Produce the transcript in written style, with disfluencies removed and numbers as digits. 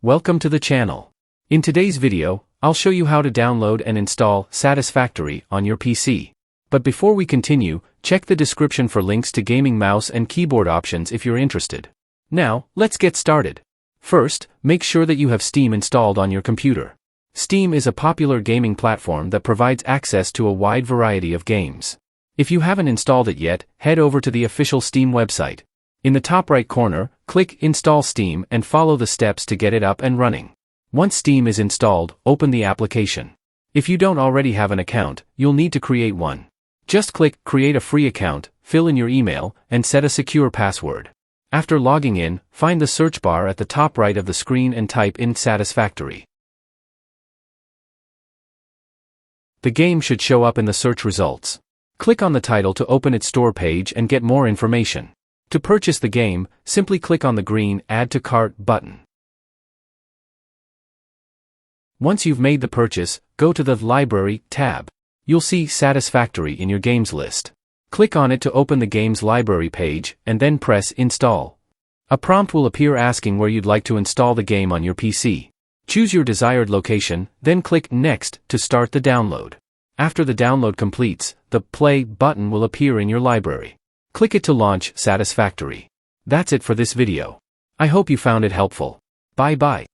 Welcome to the channel. In today's video, I'll show you how to download and install Satisfactory on your PC. But before we continue, check the description for links to gaming mouse and keyboard options if you're interested. Now, let's get started. First, make sure that you have Steam installed on your computer. Steam is a popular gaming platform that provides access to a wide variety of games. If you haven't installed it yet, head over to the official Steam website. In the top right corner, click Install Steam and follow the steps to get it up and running. Once Steam is installed, open the application. If you don't already have an account, you'll need to create one. Just click Create a free account, fill in your email, and set a secure password. After logging in, find the search bar at the top right of the screen and type in Satisfactory. The game should show up in the search results. Click on the title to open its store page and get more information. To purchase the game, simply click on the green Add to Cart button. Once you've made the purchase, go to the Library tab. You'll see Satisfactory in your games list. Click on it to open the game's library page, and then press Install. A prompt will appear asking where you'd like to install the game on your PC. Choose your desired location, then click Next to start the download. After the download completes, the Play button will appear in your library. Click it to launch Satisfactory. That's it for this video. I hope you found it helpful. Bye-bye.